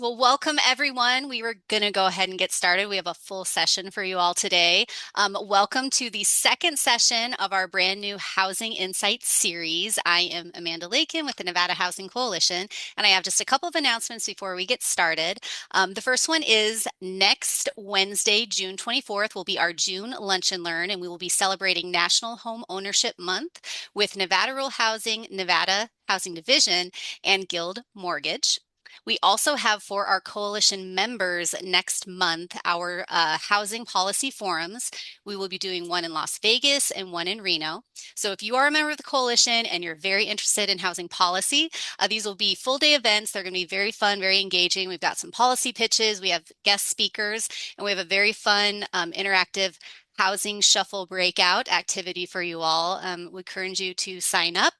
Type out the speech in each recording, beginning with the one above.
Well, welcome everyone. We were going to go ahead and get started. We have a full session for you all today. Welcome to the second session of our brand new Housing Insights series. I am Amanda Lakin with the Nevada Housing Coalition, and I have just a couple of announcements before we get started. The first one is next Wednesday, June 24th, will be our June Lunch and Learn, and we will be celebrating National Home Ownership Month with Nevada Rural Housing, Nevada Housing Division, and Guild Mortgage. We also have for our coalition members next month our housing policy forums. We will be doing one in Las Vegas and one in Reno. So if you are a member of the coalition and you're very interested in housing policy, these will be full day events. They're going to be very fun, very engaging. We've got some policy pitches, we have guest speakers, and we have a very fun interactive housing shuffle breakout activity for you all. We encourage you to sign up.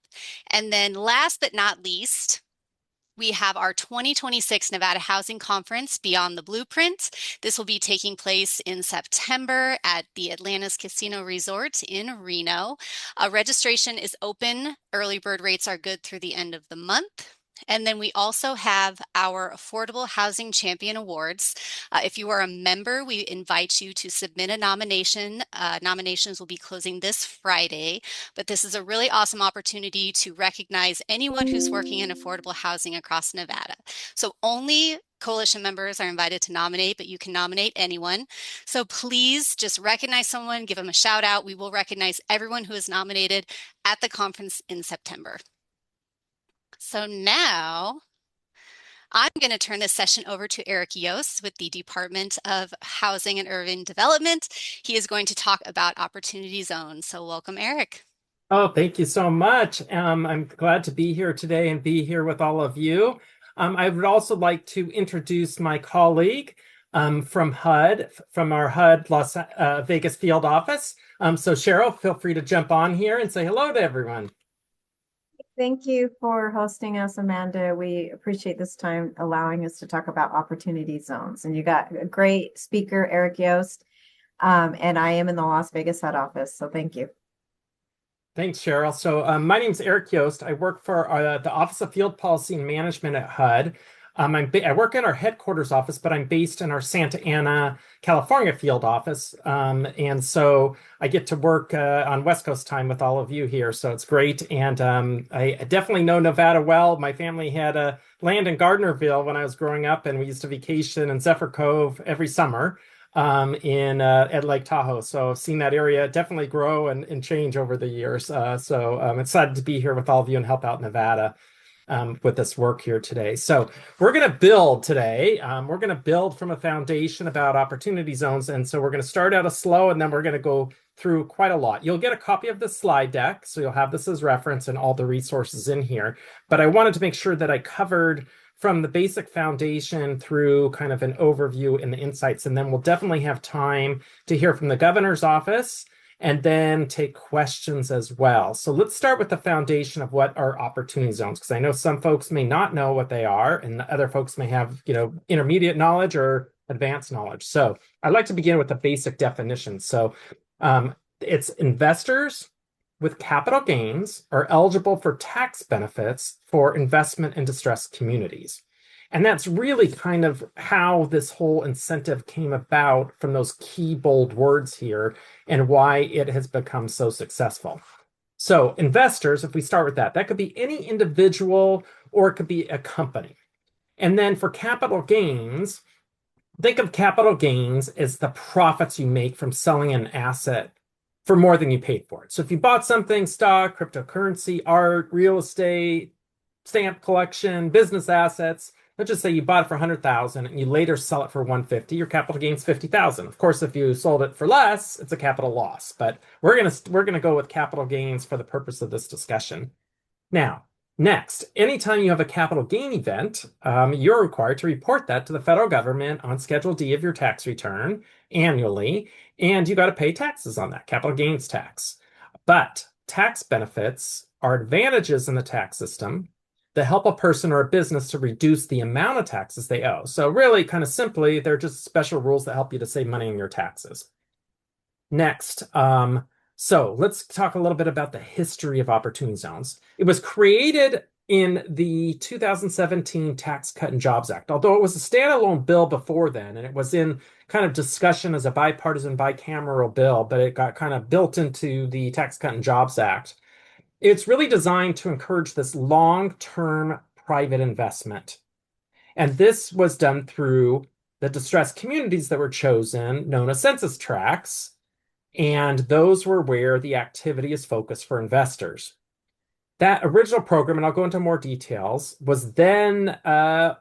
And then last but not least, we have our 2026 Nevada Housing Conference, Beyond the Blueprint. This will be taking place in September at the Atlantis Casino Resort in Reno. Registration is open. Early bird rates are good through the end of the month. And then we also have our Affordable Housing Champion Awards. If you are a member, we invite you to submit a nomination. Nominations will be closing this Friday, but this is a really awesome opportunity to recognize anyone who's working in affordable housing across Nevada. So only coalition members are invited to nominate, but you can nominate anyone. So please just recognize someone, give them a shout out. We will recognize everyone who is nominated at the conference in September. So now I'm going to turn this session over to Eric Yost with the Department of Housing and Urban Development. He is going to talk about opportunity zones. So welcome, Eric. Oh, thank you so much. I'm glad to be here today and be here with all of you. I would also like to introduce my colleague from HUD, from our HUD Las Vegas field office. So Cheryl, feel free to jump on here and say hello to everyone. Thank you for hosting us, Amanda. We appreciate this time allowing us to talk about opportunity zones. And you got a great speaker, Eric Yost, and I am in the Las Vegas head office. So thank you. Thanks, Cheryl. So my name is Eric Yost. I work for the Office of Field Policy and Management at HUD. I work in our headquarters office, but I'm based in our Santa Ana, California field office. And so I get to work on West Coast time with all of you here. So it's great. And I definitely know Nevada well. My family had a land in Gardnerville when I was growing up, and we used to vacation in Zephyr Cove every summer at Lake Tahoe. So I've seen that area definitely grow and change over the years. So I'm excited to be here with all of you and help out Nevada with this work here today. So we're going to build today. We're going to build from a foundation about opportunity zones. And so we're going to start out slow, and then we're going to go through quite a lot. You'll get a copy of the slide deck, so you'll have this as reference and all the resources in here. But I wanted to make sure that I covered from the basic foundation through kind of an overview and the insights. And then we'll definitely have time to hear from the governor's office and then take questions as well. So let's start with the foundation of what are opportunity zones, because I know some folks may not know what they are, and other folks may have, intermediate knowledge or advanced knowledge. So I'd like to begin with the basic definition. So it's investors with capital gains are eligible for tax benefits for investment in distressed communities. And that's really kind of how this whole incentive came about from those key bold words here and why it has become so successful. So investors, if we start with that could be any individual or it could be a company. And then for capital gains, think of capital gains as the profits you make from selling an asset for more than you paid for it. So if you bought something, stock, cryptocurrency, art, real estate, stamp collection, business assets, let's just say you bought it for $100,000 and you later sell it for $150,000, your capital gain's $50,000. Of course, if you sold it for less, it's a capital loss. But we're gonna go with capital gains for the purpose of this discussion. Now, next, anytime you have a capital gain event, you're required to report that to the federal government on Schedule D of your tax return annually, and you got to pay taxes on that, capital gains tax. But tax benefits are advantages in the tax system that help a person or a business to reduce the amount of taxes they owe. So really, kind of simply, they're just special rules that help you to save money on your taxes. Next, so let's talk a little bit about the history of opportunity zones. It was created in the 2017 Tax Cut and Jobs Act. Although it was a standalone bill before then, and it was in kind of discussion as a bipartisan, bicameral bill, but it got kind of built into the Tax Cut and Jobs Act. It's really designed to encourage this long-term private investment. And this was done through the distressed communities that were chosen, known as census tracts. And those were where the activity is focused for investors. That original program, and I'll go into more details, was then a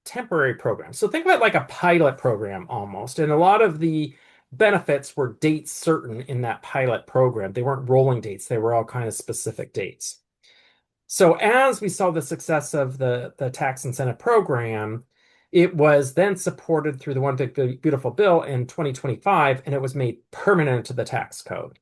temporary program. So think about like a pilot program almost. And a lot of the benefits were date certain in that pilot program. They weren't rolling dates, they were all kind of specific dates. So as we saw the success of the tax incentive program, it was then supported through the One Big Beautiful Bill in 2025, and it was made permanent to the tax code.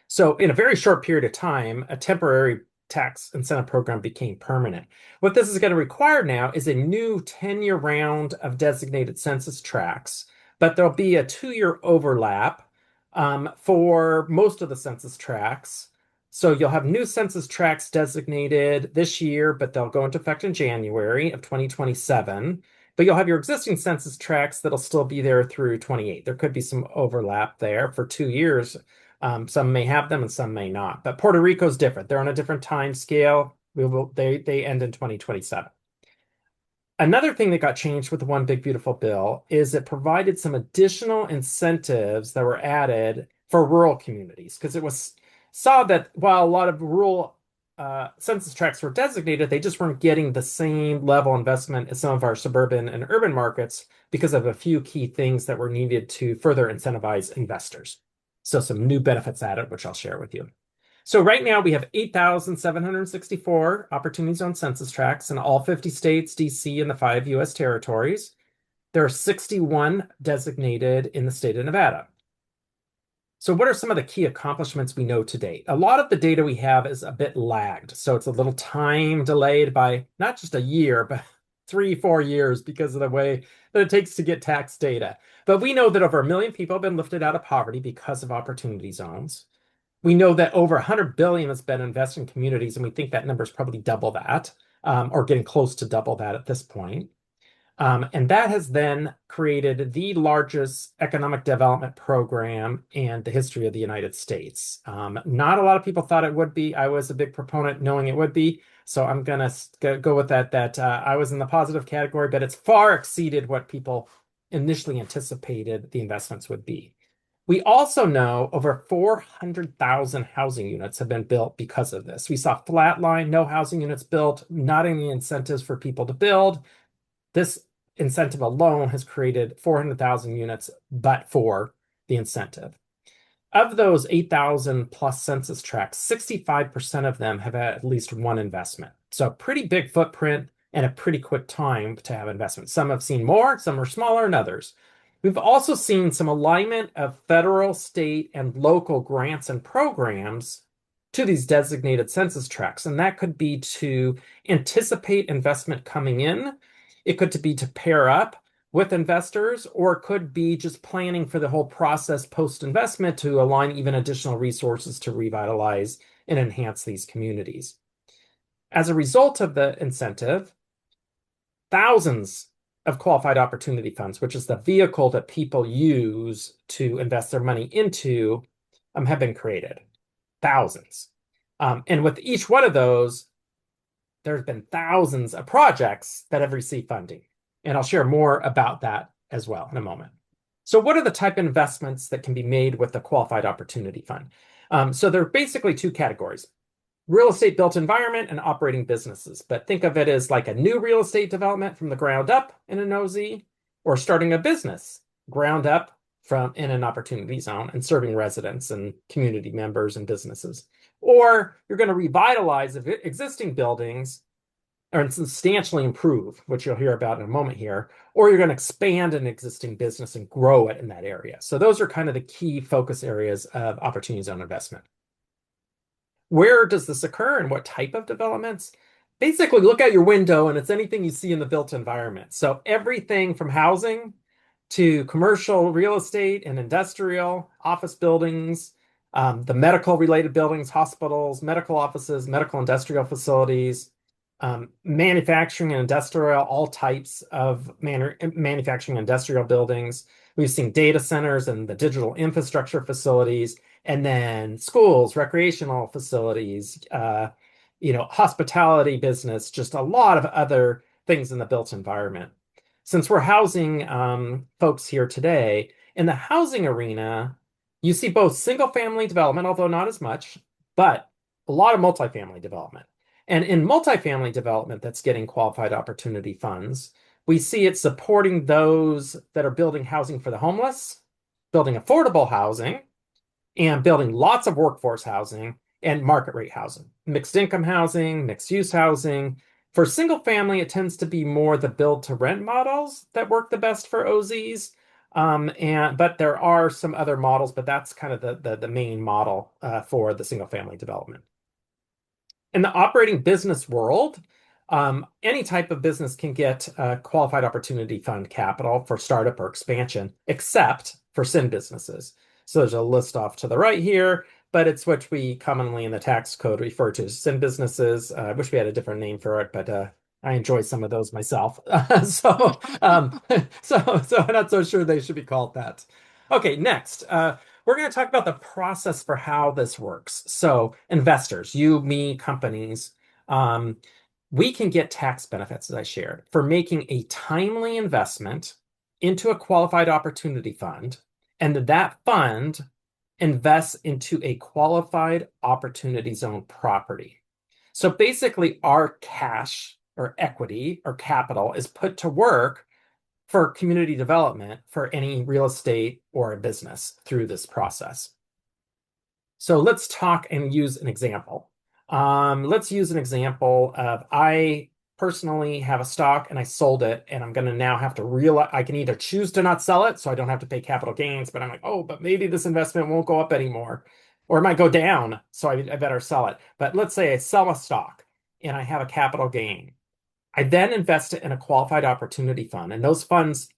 So in a very short period of time, a temporary tax incentive program became permanent. What this is going to require now is a new 10-year round of designated census tracts, but there'll be a 2-year overlap for most of the census tracts. So you'll have new census tracts designated this year, but they'll go into effect in January of 2027. But you'll have your existing census tracts that'll still be there through 28. There could be some overlap there for 2 years. Some may have them and some may not. But Puerto Rico's different. They're on a different time scale. They end in 2027. Another thing that got changed with the One Big Beautiful Bill is it provided some additional incentives that were added for rural communities because it was saw that while a lot of rural census tracts were designated, they just weren't getting the same level of investment as some of our suburban and urban markets because of a few key things that were needed to further incentivize investors. So some new benefits added, which I'll share with you. So right now we have 8,764 Opportunity Zone census tracts in all 50 states, DC, and the 5 U.S. territories. There are 61 designated in the state of Nevada. So what are some of the key accomplishments we know to date? A lot of the data we have is a bit lagged. So it's a little time delayed by not just a year, but 3, 4 years because of the way that it takes to get tax data. But we know that over 1 million people have been lifted out of poverty because of opportunity zones. We know that over 100 billion has been invested in communities, and we think that number is probably double that, or getting close to double that at this point. And that has then created the largest economic development program in the history of the United States. Not a lot of people thought it would be. I was a big proponent knowing it would be. So I'm going to go with that I was in the positive category, but it's far exceeded what people initially anticipated the investments would be. We also know over 400,000 housing units have been built because of this. We saw flatline, no housing units built, not any incentives for people to build. This incentive alone has created 400,000 units, but for the incentive. Of those 8,000 plus census tracts, 65% of them have had at least one investment. So a pretty big footprint and a pretty quick time to have investment. Some have seen more, some are smaller than others. We've also seen some alignment of federal, state, and local grants and programs to these designated census tracts. And that could be to anticipate investment coming in. It could be to pair up with investors, or it could be just planning for the whole process post-investment to align even additional resources to revitalize and enhance these communities. As a result of the incentive, thousands of qualified opportunity funds, which is the vehicle that people use to invest their money into, have been created. Thousands. And with each one of those, there's been thousands of projects that have received funding. And I'll share more about that as well in a moment. So what are the type of investments that can be made with the Qualified Opportunity Fund? So there are basically two categories: real estate built environment and operating businesses. But think of it as like a new real estate development from the ground up in an OZ, or starting a business ground up from in an opportunity zone and serving residents and community members and businesses. Or you're going to revitalize existing buildings or substantially improve, which you'll hear about in a moment here, or you're going to expand an existing business and grow it in that area. So those are kind of the key focus areas of opportunity zone investment. Where does this occur and what type of developments? Basically, look out your window and it's anything you see in the built environment. So everything from housing to commercial real estate and industrial office buildings, The medical related buildings, hospitals, medical offices, medical industrial facilities, manufacturing and industrial, all types of manufacturing and industrial buildings. We've seen data centers and the digital infrastructure facilities, and then schools, recreational facilities, hospitality business, just a lot of other things in the built environment. Since we're housing folks here today, in the housing arena, you see both single family development, although not as much, but a lot of multifamily development. And in multifamily development that's getting qualified opportunity funds, we see it supporting those that are building housing for the homeless, building affordable housing, and building lots of workforce housing and market rate housing, mixed income housing, mixed use housing. For single family, it tends to be more the build to rent models that work the best for OZs. But there are some other models, but that's kind of the main model for the single family development. In the operating business world, any type of business can get qualified opportunity fund capital for startup or expansion, except for sin businesses. So there's a list off to the right here, but it's what we commonly in the tax code refer to as sin businesses. I wish we had a different name for it, but I enjoy some of those myself. So, so I'm not so sure they should be called that. Okay, next. We're going to talk about the process for how this works. So investors, you, me, companies, we can get tax benefits, as I shared, for making a timely investment into a qualified opportunity fund, and that fund invests into a qualified opportunity zone property. So basically, our cash or equity or capital is put to work for community development for any real estate or a business through this process. So let's talk and use an example. Let's use an example of I personally have a stock and I sold it, and I'm going to now have to realize I can either choose to not sell it so I don't have to pay capital gains, but I'm like, oh, but maybe this investment won't go up anymore, or it might go down, so I better sell it. But let's say I sell a stock and I have a capital gain. I then invest it in a qualified opportunity fund, and those funds,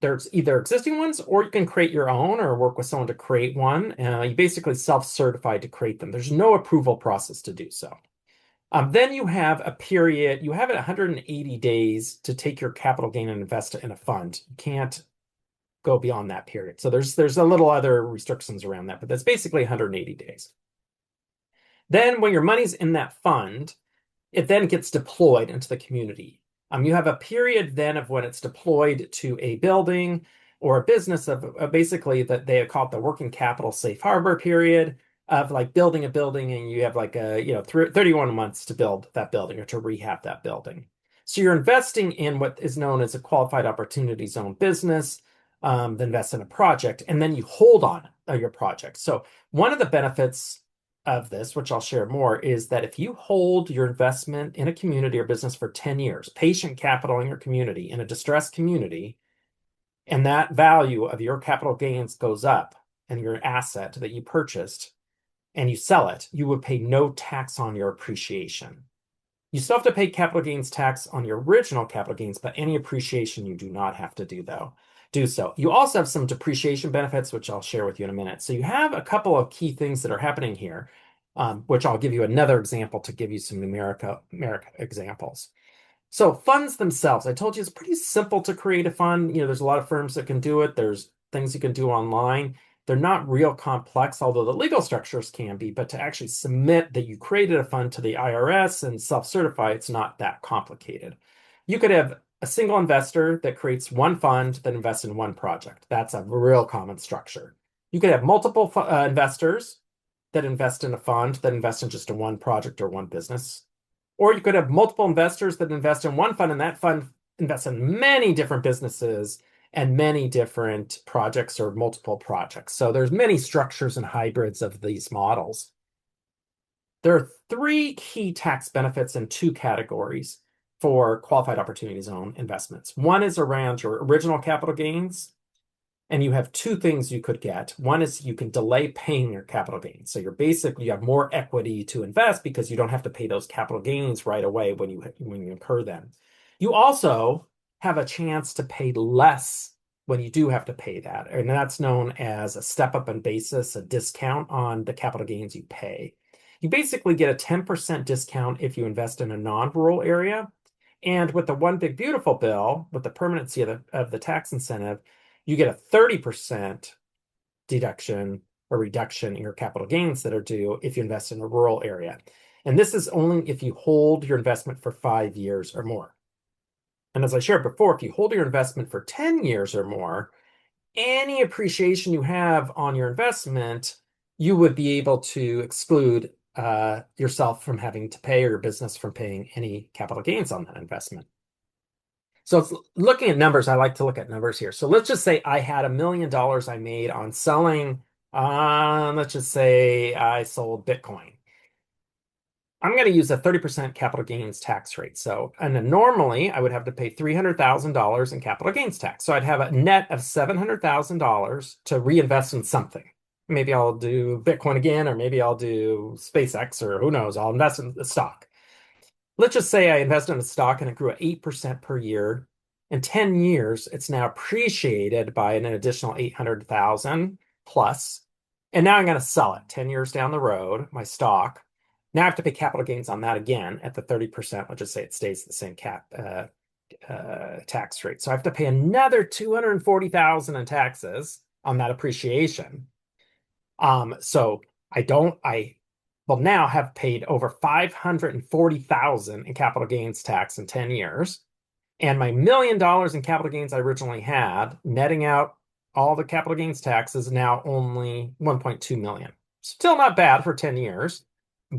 there's either existing ones or you can create your own or work with someone to create one. You basically self-certify to create them. There's no approval process to do so. Then you have a period, you have 180 days to take your capital gain and invest it in a fund. You can't go beyond that period. So there's a little other restrictions around that, but that's basically 180 days. Then when your money's in that fund, it then gets deployed into the community. You have a period then of when it's deployed to a building or a business of basically that they call it the working capital safe harbor period of like building a building, and you have like 31 months to build that building or to rehab that building. So you're investing in what is known as a qualified opportunity zone business, then invest in a project, and then you hold on your project. So one of the benefits of this, which I'll share more, is that if you hold your investment in a community or business for 10 years, patient capital in your community, in a distressed community, and that value of your capital gains goes up and your asset that you purchased and you sell it, you would pay no tax on your appreciation. You still have to pay capital gains tax on your original capital gains, but any appreciation you do not have to do so. You also have some depreciation benefits, which I'll share with you in a minute. So you have a couple of key things that are happening here, which I'll give you another example to give you some numeric examples. So funds themselves, I told you it's pretty simple to create a fund. There's a lot of firms that can do it. There's things you can do online. They're not real complex, although the legal structures can be, but to actually submit that you created a fund to the IRS and self-certify, it's not that complicated. You could have a single investor that creates one fund that invests in one project. That's a real common structure. You could have multiple investors that invest in a fund that invest in just one project or one business. Or you could have multiple investors that invest in one fund, and that fund invests in many different businesses and many different projects or multiple projects. So there's many structures and hybrids of these models. There are three key tax benefits in two categories for qualified opportunity zone investments. One is around your original capital gains, and you have two things you could get. One is you can delay paying your capital gains. So you have more equity to invest because you don't have to pay those capital gains right away when you incur them. You also have a chance to pay less when you do have to pay that. And that's known as a step up in basis, a discount on the capital gains you pay. You basically get a 10% discount if you invest in a non-rural area. And with the One Big Beautiful Bill, with the permanency of the tax incentive, you get a 30% deduction or reduction in your capital gains that are due if you invest in a rural area. And this is only if you hold your investment for 5 years or more. And as I shared before, if you hold your investment for 10 years or more, any appreciation you have on your investment, you would be able to exclude yourself from having to pay or your business from paying any capital gains on that investment. So it's looking at numbers. I like to look at numbers here. So let's just say I had $1 million I made on selling. Let's just say I sold Bitcoin. I'm going to use a 30% capital gains tax rate. So, and then normally I would have to pay $300,000 in capital gains tax. So I'd have a net of $700,000 to reinvest in something. Maybe I'll do Bitcoin again, or maybe I'll do SpaceX, or who knows, I'll invest in the stock. Let's just say I invested in a stock and it grew at 8% per year. In 10 years, it's now appreciated by an additional 800,000 plus. And now I'm going to sell it 10 years down the road, my stock. Now I have to pay capital gains on that again at the 30%. Let's just say it stays the same tax rate. So I have to pay another 240,000 in taxes on that appreciation. So I will now have paid over 540,000 in capital gains tax in 10 years. And my $1 million in capital gains I originally had, netting out all the capital gains tax, is now only 1.2 million. Still not bad for 10 years,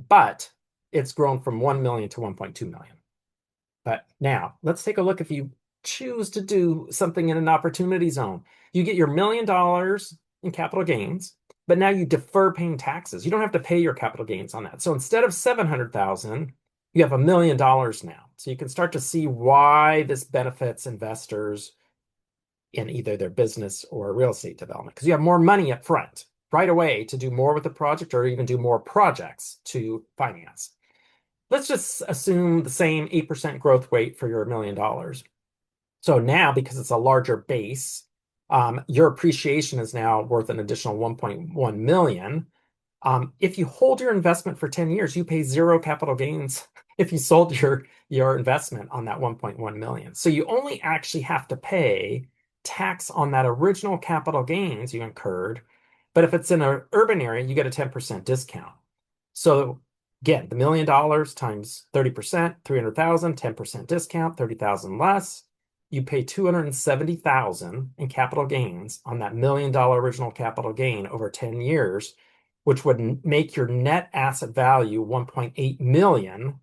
but it's grown from 1 million to 1.2 million. But now let's take a look if you choose to do something in an opportunity zone. You get your $1 million in capital gains, but now you defer paying taxes. You don't have to pay your capital gains on that. So instead of 700,000, you have $1 million now. So you can start to see why this benefits investors in either their business or real estate development, because you have more money up front right away to do more with the project or even do more projects to finance. Let's just assume the same 8% growth rate for your $1 million. So now, because it's a larger base, your appreciation is now worth an additional 1.1 million. If you hold your investment for 10 years, you pay zero capital gains if you sold your investment on that 1.1 million. So you only actually have to pay tax on that original capital gains you incurred. But if it's in an urban area, you get a 10% discount. So again, the $1 million times 30%, 300,000, 10% discount, 30,000 less. You pay 270,000 in capital gains on that $1 million original capital gain over 10 years, which would make your net asset value 1.8 million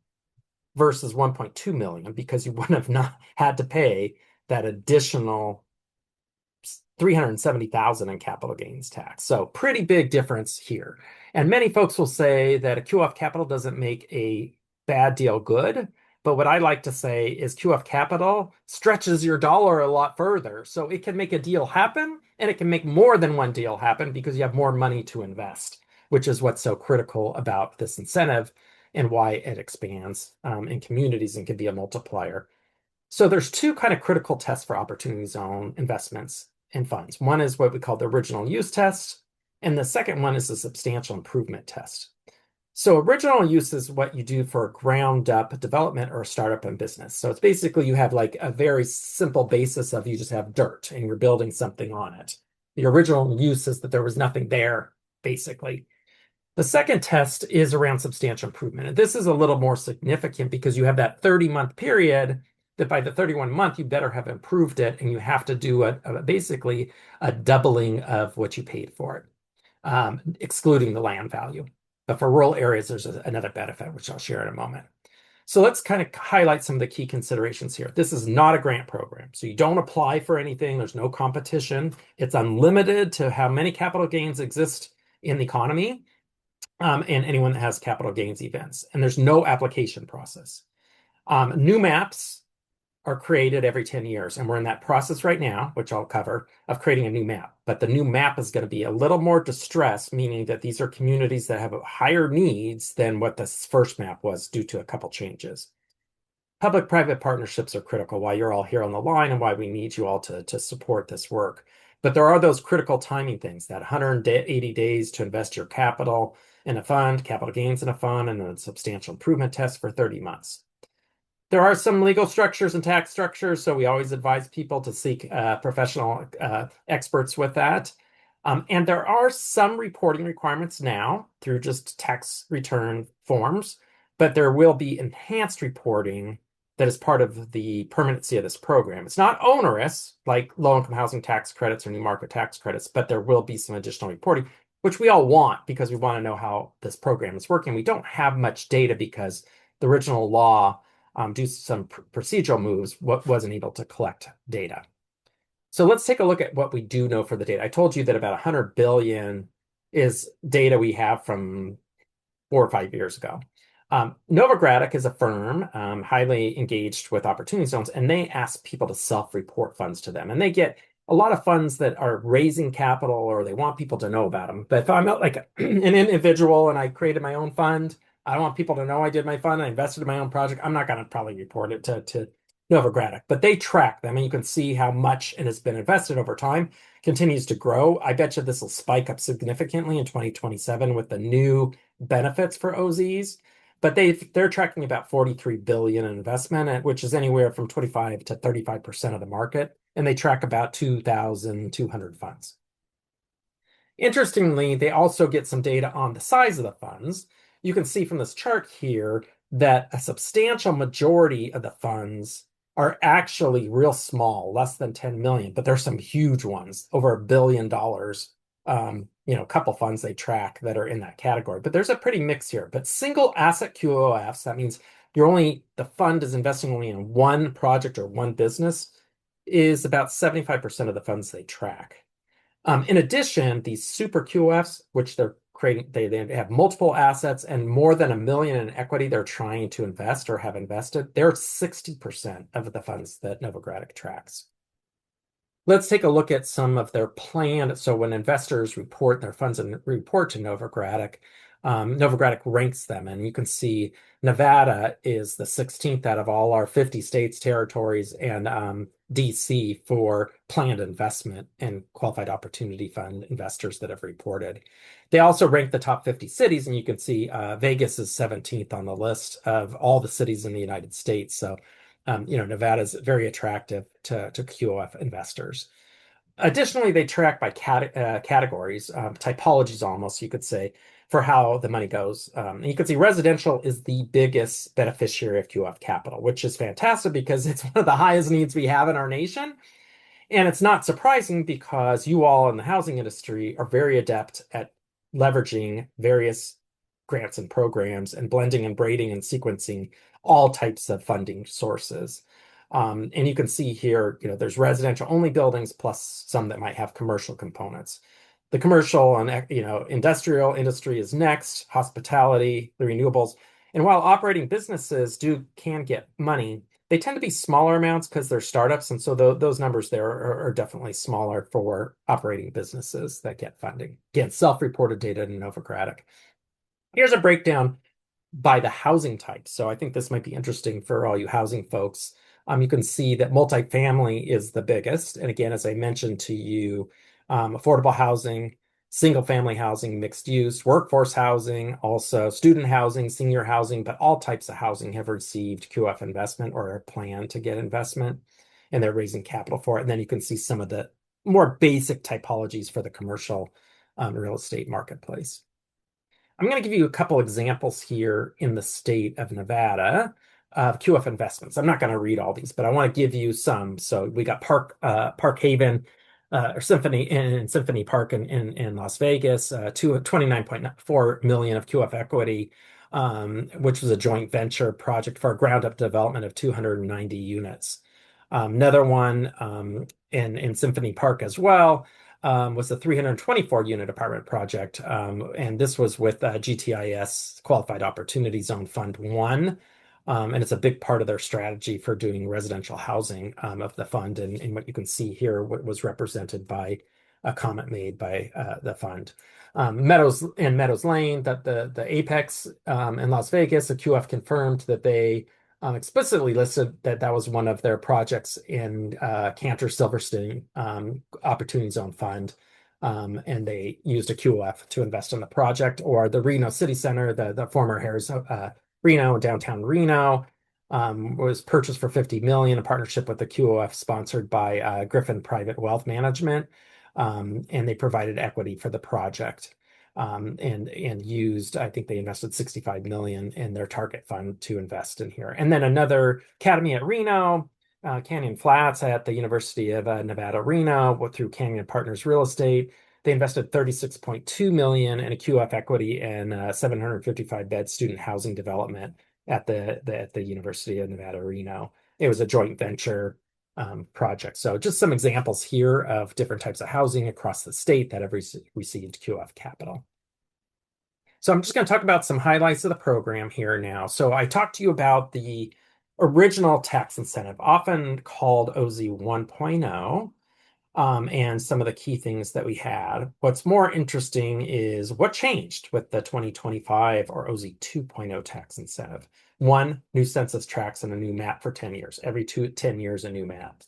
versus 1.2 million, because you wouldn't have not had to pay that additional 370,000 in capital gains tax. So pretty big difference here. And many folks will say that a QF capital doesn't make a bad deal good. But what I like to say is QF capital stretches your dollar a lot further. So it can make a deal happen, and it can make more than one deal happen because you have more money to invest, which is what's so critical about this incentive and why it expands in communities and can be a multiplier. So there's two kind of critical tests for opportunity zone investments and funds. One is what we call the original use test, and the second one is the substantial improvement test. So original use is what you do for a ground up development or a startup in business. So it's basically you have like a very simple basis of you just have dirt and you're building something on it. The original use is that there was nothing there, basically. The second test is around substantial improvement. And this is a little more significant because you have that 30-month period that by the 31 month, you better have improved it, and you have to do basically a doubling of what you paid for it, excluding the land value. But for rural areas, there's another benefit, which I'll share in a moment. So let's kind of highlight some of the key considerations here. This is not a grant program, so you don't apply for anything. There's no competition. It's unlimited to how many capital gains exist in the economy, and anyone that has capital gains events. And there's no application process. New maps are created every 10 years. And we're in that process right now, which I'll cover, of creating a new map. But the new map is going to be a little more distressed, meaning that these are communities that have higher needs than what the first map was due to a couple changes. Public-private partnerships are critical, why you're all here on the line and why we need you all to support this work. But there are those critical timing things, that 180 days to invest your capital in a fund, capital gains in a fund, and then a substantial improvement test for 30 months. There are some legal structures and tax structures, so we always advise people to seek professional experts with that. And there are some reporting requirements now through just tax return forms, but there will be enhanced reporting that is part of the permanency of this program. It's not onerous like low-income housing tax credits or new market tax credits, but there will be some additional reporting, which we all want because we want to know how this program is working. We don't have much data because the original law, due to some procedural moves, wasn't able to collect data. So let's take a look at what we do know for the data. I told you that about 100 billion is data we have from 4 or 5 years ago. Novogradac is a firm highly engaged with opportunity zones, and they ask people to self-report funds to them. And they get a lot of funds that are raising capital or they want people to know about them. But if I'm like an individual and I created my own fund, I don't want people to know I did my fund, I invested in my own project, I'm not going to probably report it to Novogradac. But they track them and you can see how much it has been invested over time, continues to grow. I bet you this will spike up significantly in 2027 with the new benefits for OZs. But they're tracking about 43 billion in investment, which is anywhere from 25 to 35% of the market, and they track about 2,200 funds. Interestingly, they also get some data on the size of the funds. You can see from this chart here that a substantial majority of the funds are actually real small, less than 10 million, but there's some huge ones, over $1 billion. A couple funds they track that are in that category, but there's a pretty mix here. But single asset QOFs, that means the fund is investing only in one project or one business, is about 75% of the funds they track. In addition, these super QOFs, which they're creating, they have multiple assets and more than $1 million in equity they're trying to invest or have invested. They're 60% of the funds that Novogradac tracks. Let's take a look at some of their plan. So when investors report their funds and report to Novogradac, Novogradac ranks them. And you can see Nevada is the 16th out of all our 50 states, territories, and DC for planned investment and qualified opportunity fund investors that have reported. They also rank the top 50 cities, and you can see Vegas is 17th on the list of all the cities in the United States. So Nevada is very attractive to QOF investors. Additionally, they track by categories, typologies almost, you could say, for how the money goes. And you can see residential is the biggest beneficiary of QF capital, which is fantastic because it's one of the highest needs we have in our nation. And it's not surprising because you all in the housing industry are very adept at leveraging various grants and programs and blending and braiding and sequencing all types of funding sources. And you can see here, there's residential only buildings plus some that might have commercial components. The commercial and industrial industry is next, hospitality, the renewables. And while operating businesses can get money, they tend to be smaller amounts because they're startups. And so those numbers there are definitely smaller for operating businesses that get funding. Again, self-reported data in Novogradac. Here's a breakdown by the housing type. So I think this might be interesting for all you housing folks. You can see that multifamily is the biggest. And again, as I mentioned to you, affordable housing, single family housing, mixed use, workforce housing, also student housing, senior housing, but all types of housing have received QF investment or are planned to get investment, and they're raising capital for it. And then you can see some of the more basic typologies for the commercial real estate marketplace. I'm going to give you a couple examples here in the state of Nevada of QF investments. I'm not going to read all these, but I want to give you some. So we got Park Haven or Symphony Park in Las Vegas, 29.4 million of QF equity, which was a joint venture project for a ground up development of 290 units. Another one in Symphony Park as well. Was a 324 unit apartment project. And this was with GTIS Qualified Opportunity Zone Fund 1. And it's a big part of their strategy for doing residential housing of the fund. And what you can see here was represented by a comment made by the fund. Meadows Lane, that the Apex in Las Vegas, the QF confirmed that they explicitly listed that that was one of their projects in Cantor Silverstein Opportunity Zone Fund. And they used a QOF to invest in the project, or the Reno City Center, the former Harris Reno, downtown Reno, was purchased for 50 million, a partnership with the QOF sponsored by Griffin Private Wealth Management. And they provided equity for the project. And used, I think they invested 65 million in their target fund to invest in here. And then another academy at Reno, Canyon Flats at the University of Nevada, Reno, through Canyon Partners Real Estate. They invested 36.2 million in a QF equity and 755 bed student housing development at the University of Nevada, Reno. It was a joint venture project. So just some examples here of different types of housing across the state that have received QF capital. So I'm just going to talk about some highlights of the program here now. So I talked to you about the original tax incentive, often called OZ 1.0, and some of the key things that we had. What's more interesting is what changed with the 2025 or OZ 2.0 tax incentive. One, new census tracts and a new map for 10 years. Every 10 years, a new map.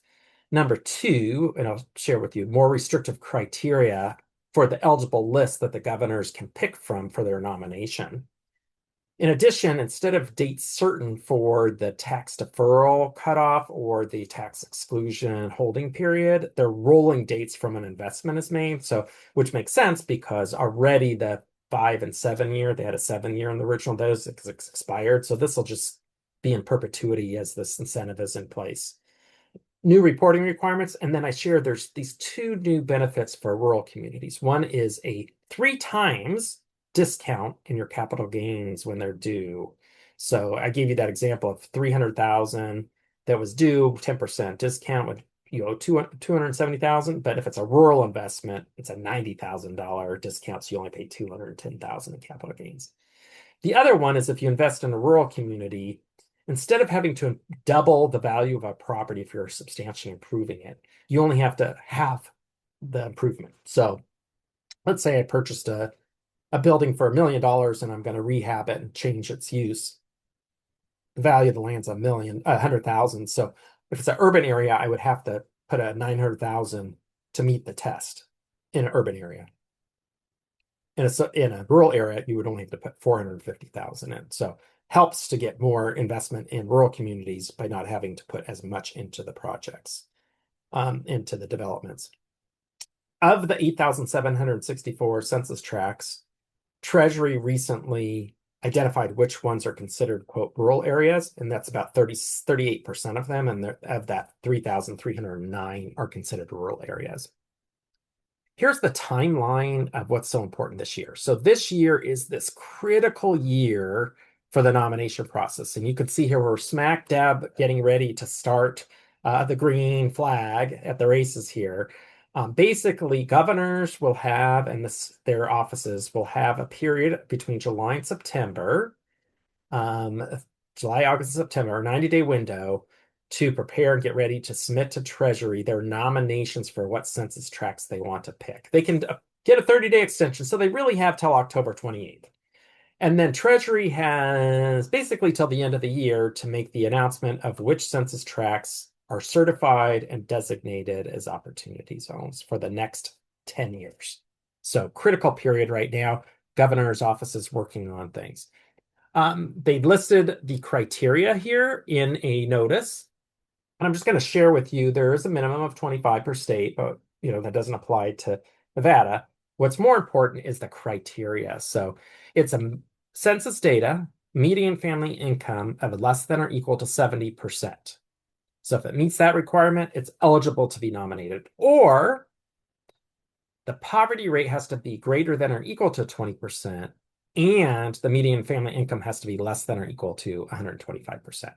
Number two, and I'll share with you, more restrictive criteria for the eligible list that the governors can pick from for their nomination. In addition, instead of dates certain for the tax deferral cutoff or the tax exclusion holding period, they're rolling dates from an investment is made. So, which makes sense because already the 5 and 7 year, they had a 7 year in the original dose because it's expired. So this will just be in perpetuity as this incentive is in place. New reporting requirements. And then I shared there's these two new benefits for rural communities. One is a 3 times discount in your capital gains when they're due. So I gave you that example of 300,000 that was due, 10% discount with 270,000. But if it's a rural investment, it's a $90,000 discount. So you only pay 210,000 in capital gains. The other one is if you invest in a rural community, instead of having to double the value of a property if you're substantially improving it, you only have to have the improvement. So let's say I purchased a building for $1 million and I'm going to rehab it and change its use. The value of the land's $100,000. So if it's an urban area, I would have to put a 900,000 to meet the test in an urban area. In a rural area, you would only have to put 450,000 in. So helps to get more investment in rural communities by not having to put as much into the projects, into the developments. Of the 8,764 census tracts, Treasury recently identified which ones are considered, quote, rural areas, and that's about 38% of them, and of that, 3,309 are considered rural areas. Here's the timeline of what's so important this year. So this year is this critical year for the nomination process. And you can see here we're smack dab getting ready to start the green flag at the races here. Basically, governors will have, and their offices will have a period between July and September, July, August, and September, a 90-day window to prepare and get ready to submit to Treasury their nominations for what census tracts they want to pick. They can get a 30-day extension, so they really have till October 28th. And then Treasury has basically till the end of the year to make the announcement of which census tracts are certified and designated as opportunity zones for the next 10 years. So critical period right now. Governor's office is working on things. They listed the criteria here in a notice. And I'm just going to share with you, there is a minimum of 25 per state, but that doesn't apply to Nevada. What's more important is the criteria. So it's a census data, median family income of less than or equal to 70%. So if it meets that requirement, it's eligible to be nominated. Or the poverty rate has to be greater than or equal to 20%, and the median family income has to be less than or equal to 125%.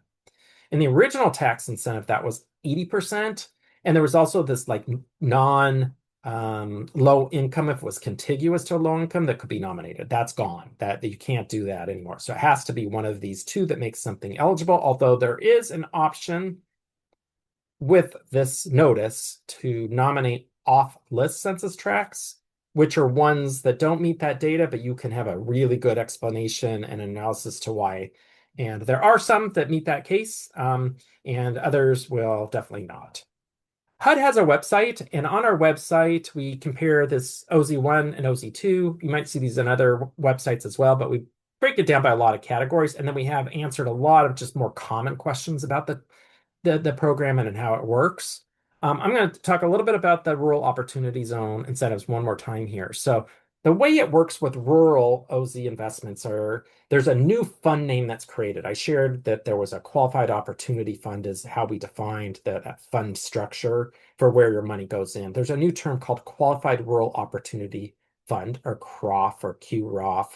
In the original tax incentive, that was 80%. And there was also this like low income, if it was contiguous to a low income, that could be nominated. That's gone. That you can't do that anymore. So it has to be one of these two that makes something eligible, although there is an option with this notice to nominate off-list census tracts, which are ones that don't meet that data, but you can have a really good explanation and analysis to why And there are some that meet that case, and others will definitely not. HUD has a website, and on our website, we compare this OZ1 and OZ2. You might see these in other websites as well, but we break it down by a lot of categories, and then we have answered a lot of just more common questions about the program and how it works. I'm going to talk a little bit about the rural opportunity zone incentives one more time here. So the way it works with rural OZ investments are there's a new fund name that's created. I shared that there was a qualified opportunity fund is how we defined that fund structure for where your money goes in. There's a new term called Qualified Rural Opportunity Fund, or CROF or QROF.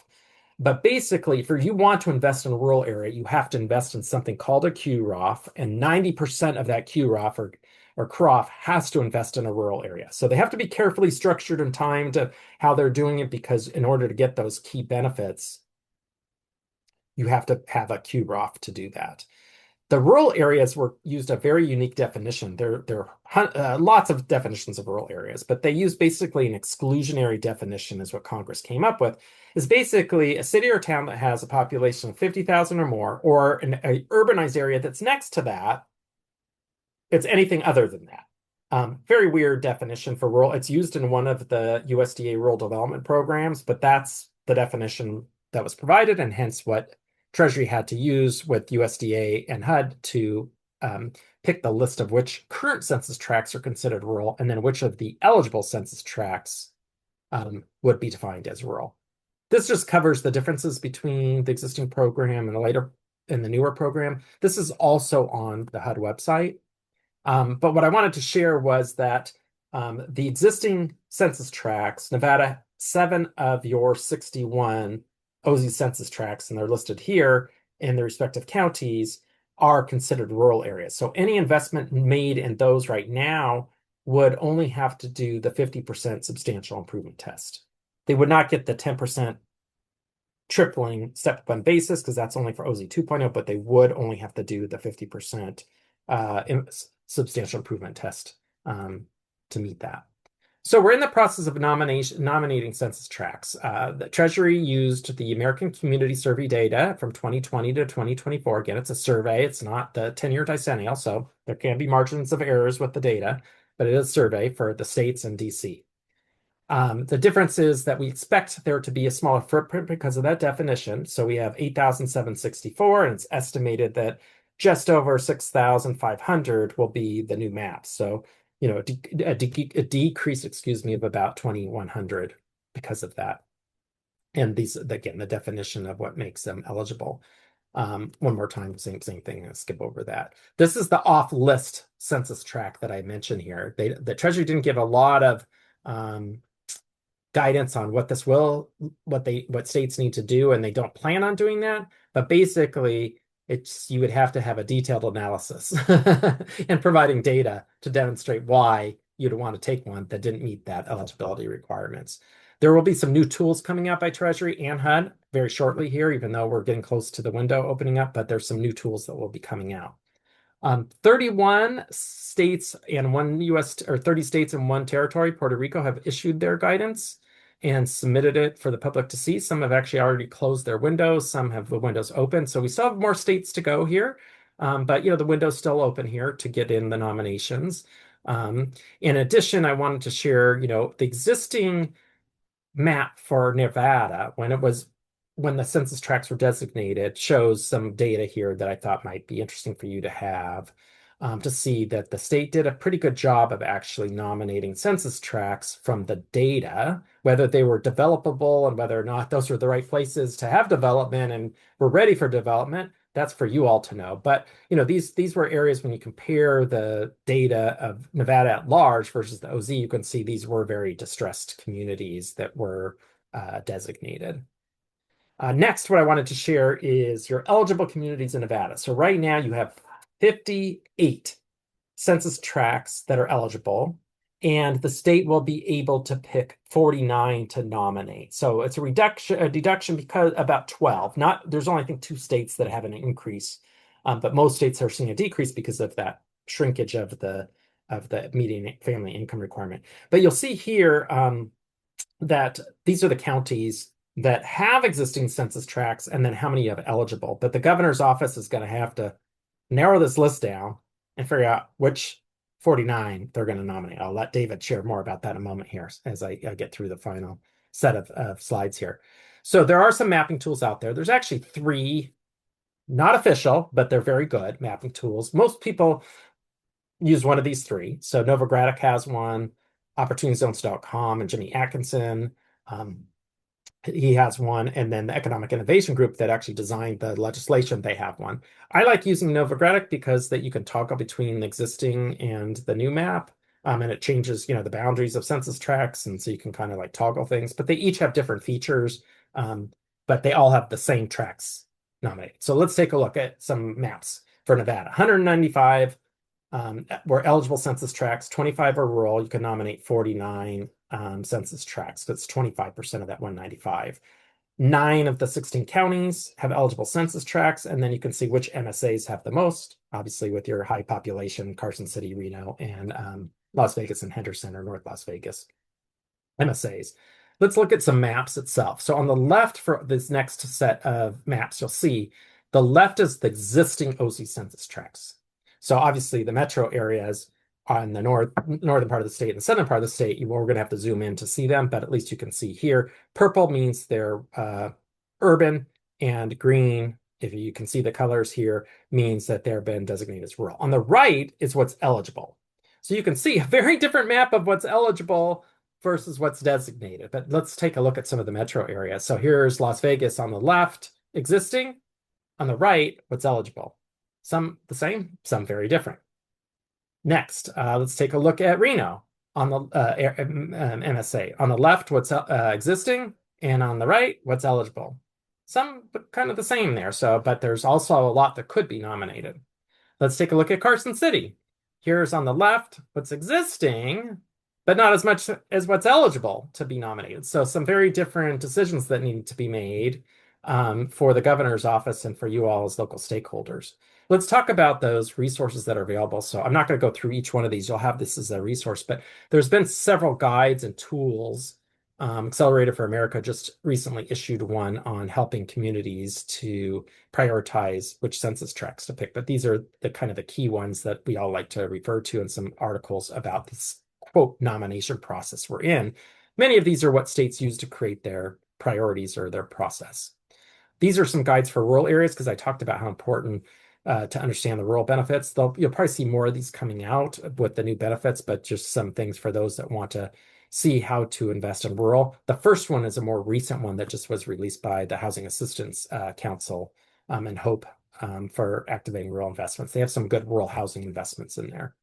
But basically, if you want to invest in a rural area, you have to invest in something called a QROF, and 90% of that QROF or CROF has to invest in a rural area. So they have to be carefully structured and timed to how they're doing it, because in order to get those key benefits, you have to have a QROF to do that. The rural areas were used a very unique definition. There are lots of definitions of rural areas, but they use basically an exclusionary definition is what Congress came up with, is basically a city or town that has a population of 50,000 or more, or an urbanized area that's next to that. It's anything other than that. Very weird definition for rural. It's used in one of the USDA rural development programs, but that's the definition that was provided, and hence what Treasury had to use with USDA and HUD to pick the list of which current census tracts are considered rural, and then which of the eligible census tracts would be defined as rural. This just covers the differences between the existing program and the newer program. This is also on the HUD website. But what I wanted to share was that the existing census tracts, Nevada, 7 of your 61 OZ census tracts, and they're listed here in the respective counties, are considered rural areas. So any investment made in those right now would only have to do the 50% substantial improvement test. They would not get the 10% tripling step-up basis, because that's only for OZ 2.0, but they would only have to do the 50% substantial improvement test to meet that. So we're in the process of nominating census tracts. The Treasury used the American Community Survey data from 2020 to 2024. Again, it's a survey. It's not the 10-year decennial, so there can be margins of errors with the data, but it is a survey for the states and DC. The difference is that we expect there to be a smaller footprint because of that definition. So we have 8,764, and it's estimated that just over 6,500 will be the new map. So, a decrease, of about 2,100 because of that. And these, again, the definition of what makes them eligible. One more time, same thing. I'll skip over that. This is the off-list census tract that I mentioned here. The Treasury didn't give a lot of guidance on what states need to do, and they don't plan on doing that. But basically, you would have to have a detailed analysis and providing data to demonstrate why you'd want to take one that didn't meet that eligibility requirements. There will be some new tools coming out by Treasury and HUD very shortly here, even though we're getting close to the window opening up, but there's some new tools that will be coming out. 31 states and 30 states and 1 territory, Puerto Rico, have issued their guidance and submitted it for the public to see. Some have actually already closed their windows. Some have the windows open. So we still have more states to go here. But the window's still open here to get in the nominations. In addition, I wanted to share, the existing map for Nevada when the census tracts were designated shows some data here that I thought might be interesting for you to have, to see that the state did a pretty good job of actually nominating census tracts from the data, whether they were developable and whether or not those were the right places to have development and were ready for development. That's for you all to know. But these were areas when you compare the data of Nevada at large versus the OZ, you can see these were very distressed communities that were designated. Next, what I wanted to share is your eligible communities in Nevada. So right now you have 58 census tracts that are eligible, and the state will be able to pick 49 to nominate. So it's a deduction because about 12. There's only, I think, 2 states that have an increase, but most states are seeing a decrease because of that shrinkage of the median family income requirement. But you'll see here that these are the counties that have existing census tracts and then how many you have eligible. But the governor's office is going to have to narrow this list down and figure out which 49 they're going to nominate. I'll let David share more about that in a moment here as I get through the final set of slides here. So there are some mapping tools out there. There's actually three, not official, but they're very good mapping tools. Most people use one of these three. So Novogradac has one, opportunityzones.com, and Jimmy Atkinson. He has one, and then the Economic Innovation Group that actually designed the legislation, they have one. I like using Novogradac because that you can toggle between the existing and the new map, and it changes, the boundaries of census tracts, and so you can kind of like toggle things. But they each have different features, but they all have the same tracts nominated. So let's take a look at some maps for Nevada. 195 were eligible census tracts. 25 are rural. You can nominate 49 census tracts. That's 25% of that 195. 9 of the 16 counties have eligible census tracts, and then you can see which MSAs have the most, obviously with your high population, Carson City, Reno, and Las Vegas and Henderson or North Las Vegas MSAs. Let's look at some maps itself. So on the left for this next set of maps, you'll see the left is the existing OC census tracts. So obviously the metro areas on the northern part of the state and the southern part of the state, we're going to have to zoom in to see them, but at least you can see here. Purple means they're urban, and green, if you can see the colors here, means that they've been designated as rural. On the right is what's eligible. So you can see a very different map of what's eligible versus what's designated. But let's take a look at some of the metro areas. So here's Las Vegas on the left, existing. On the right, what's eligible. Some the same, some very different. Next, let's take a look at Reno on the MSA. On the left, what's existing, and on the right, what's eligible. Some kind of the same there. So, but there's also a lot that could be nominated. Let's take a look at Carson City. Here's on the left what's existing, but not as much as what's eligible to be nominated. So some very different decisions that need to be made for the governor's office and for you all as local stakeholders. Let's talk about those resources that are available. So I'm not going to go through each one of these. You'll have this as a resource, but there's been several guides and tools. Accelerated for America just recently issued one on helping communities to prioritize which census tracts to pick. But these are the kind of the key ones that we all like to refer to in some articles about this quote nomination process we're in. Many of these are what states use to create their priorities or their process. These are some guides for rural areas because I talked about how important to understand the rural benefits. You'll probably see more of these coming out with the new benefits, but just some things for those that want to see how to invest in rural. The first one is a more recent one that just was released by the Housing Assistance Council and HOPE for activating rural investments. They have some good rural housing investments in there.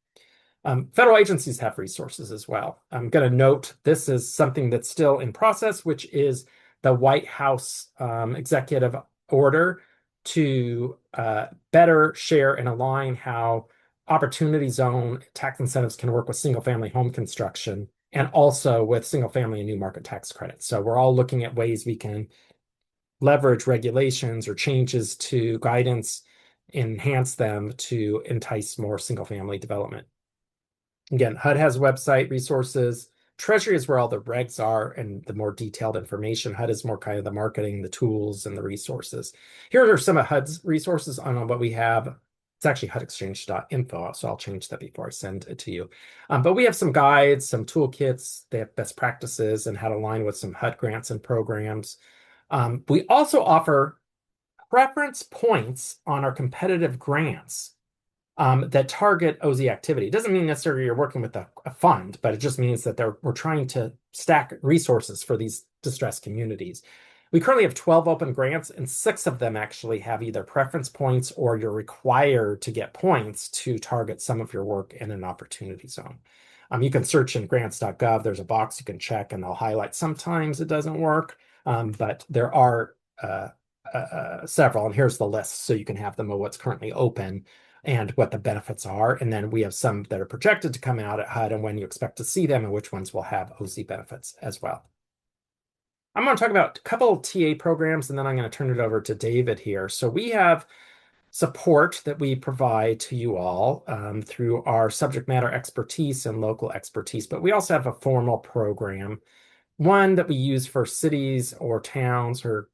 Federal agencies have resources as well. I'm going to note this is something that's still in process, which is the White House executive order to better share and align how opportunity zone tax incentives can work with single family home construction and also with single family and new market tax credits. So we're all looking at ways we can leverage regulations or changes to guidance, enhance them to entice more single family development. Again, HUD has a website, resources. Treasury is where all the regs are and the more detailed information. HUD is more kind of the marketing, the tools, and the resources. Here are some of HUD's resources on what we have. It's actually hudexchange.info, so I'll change that before I send it to you. But we have some guides, some toolkits. They have best practices and how to align with some HUD grants and programs. We also offer preference points on our competitive grants that target OZ activity. It doesn't mean necessarily you're working with a fund, but it just means that we're trying to stack resources for these distressed communities. We currently have 12 open grants, and 6 of them actually have either preference points or you're required to get points to target some of your work in an opportunity zone. You can search in grants.gov. There's a box you can check, and they'll highlight. Sometimes it doesn't work, but there are several, and here's the list so you can have them of what's currently open and what the benefits are. And then we have some that are projected to come out at HUD and when you expect to see them and which ones will have OZ benefits as well. I'm going to talk about a couple of TA programs and then I'm going to turn it over to David here. So we have support that we provide to you all through our subject matter expertise and local expertise, but we also have a formal program one that we use for cities or towns or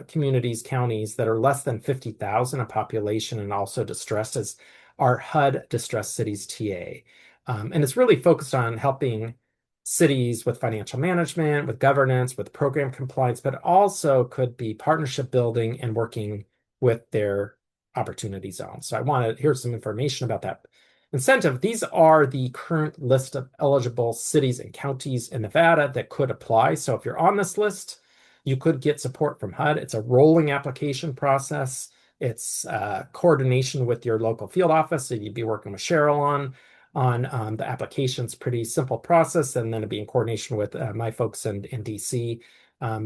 communities, counties that are less than 50,000 in population and also distressed is our HUD Distressed Cities TA. And it's really focused on helping cities with financial management, with governance, with program compliance, but also could be partnership building and working with their opportunity zones. So I want to here's some information about that incentive. These are the current list of eligible cities and counties in Nevada that could apply. So if you're on this list, you could get support from HUD. It's a rolling application process. It's coordination with your local field office. So you'd be working with Cheryl on the application's pretty simple process, and then it'd be in coordination with my folks in DC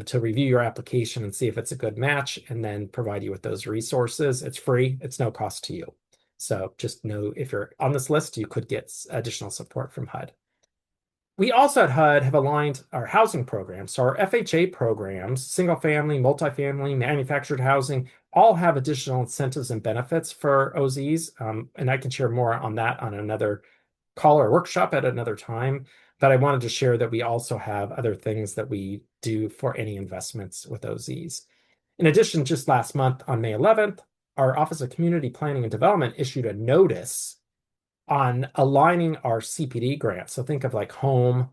to review your application and see if it's a good match, and then provide you with those resources. It's free. It's no cost to you. So just know if you're on this list, you could get additional support from HUD. We also at HUD have aligned our housing programs. So our FHA programs, single family, multifamily, manufactured housing, all have additional incentives and benefits for OZs. And I can share more on that on another call or workshop at another time. But I wanted to share that we also have other things that we do for any investments with OZs. In addition, just last month on May 11th, our Office of Community Planning and Development issued a notice on aligning our CPD grants. So think of like home,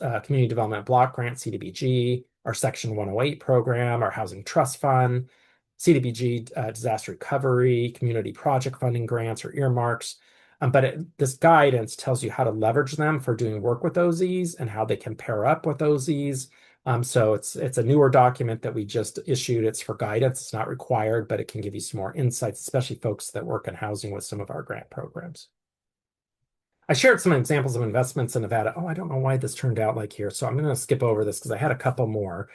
community development block grant, CDBG, our Section 108 program, our housing trust fund, CDBG, disaster recovery, community project funding grants or earmarks. But this guidance tells you how to leverage them for doing work with OZs and how they can pair up with OZs. So it's a newer document that we just issued. It's for guidance. It's not required, but it can give you some more insights, especially folks that work in housing with some of our grant programs. I shared some examples of investments in Nevada. Oh, I don't know why this turned out like here, so I'm going to skip over this because I had a couple more.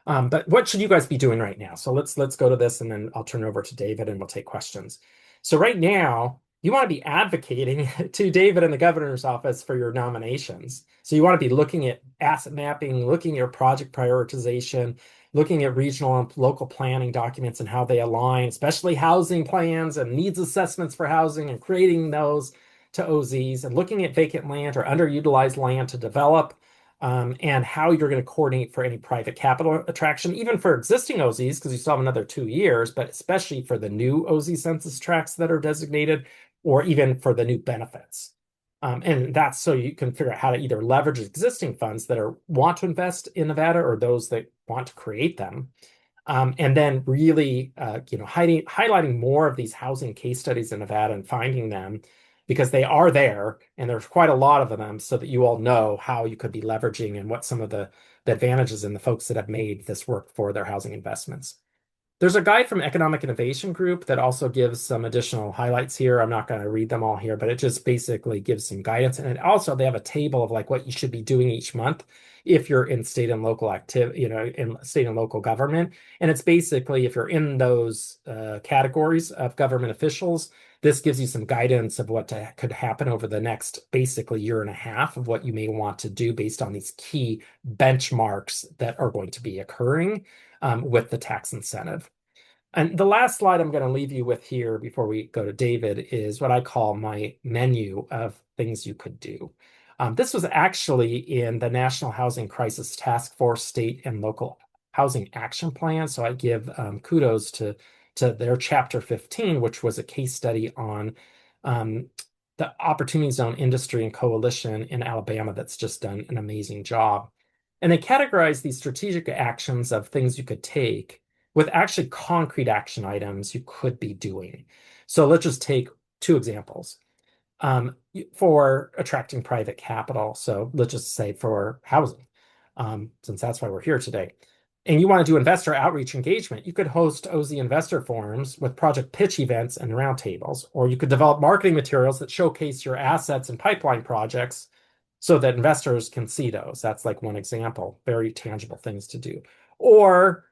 But what should you guys be doing right now? So let's go to this, and then I'll turn it over to David, and we'll take questions. So right now, you want to be advocating to David in the governor's office for your nominations. So you want to be looking at asset mapping, looking at your project prioritization, looking at regional and local planning documents and how they align, especially housing plans and needs assessments for housing and creating those to OZs, and looking at vacant land or underutilized land to develop, and how you're going to coordinate for any private capital attraction, even for existing OZs, because you still have another 2 years, but especially for the new OZ census tracts that are designated, or even for the new benefits. And that's so you can figure out how to either leverage existing funds that want to invest in Nevada or those that want to create them. And then really, highlighting more of these housing case studies in Nevada and finding them because they are there and there's quite a lot of them so that you all know how you could be leveraging and what some of the advantages and the folks that have made this work for their housing investments. There's a guide from Economic Innovation Group that also gives some additional highlights here. I'm not going to read them all here, but it just basically gives some guidance. And also they have a table of like what you should be doing each month if you're in state and local activity, in state and local government. And it's basically if you're in those categories of government officials, this gives you some guidance of what could happen over the next basically year and a half of what you may want to do based on these key benchmarks that are going to be occurring with the tax incentive. And the last slide I'm going to leave you with here before we go to David is what I call my menu of things you could do. This was actually in the National Housing Crisis Task Force State and Local Housing Action Plan. So I give kudos to their Chapter 15, which was a case study on the Opportunity Zone Industry and Coalition in Alabama that's just done an amazing job. And they categorize these strategic actions of things you could take with actually concrete action items you could be doing. So let's just take two examples. For attracting private capital, so let's just say for housing, since that's why we're here today. And you want to do investor outreach engagement, you could host OZ investor forums with project pitch events and roundtables, or you could develop marketing materials that showcase your assets and pipeline projects so that investors can see those. That's like one example, very tangible things to do. Or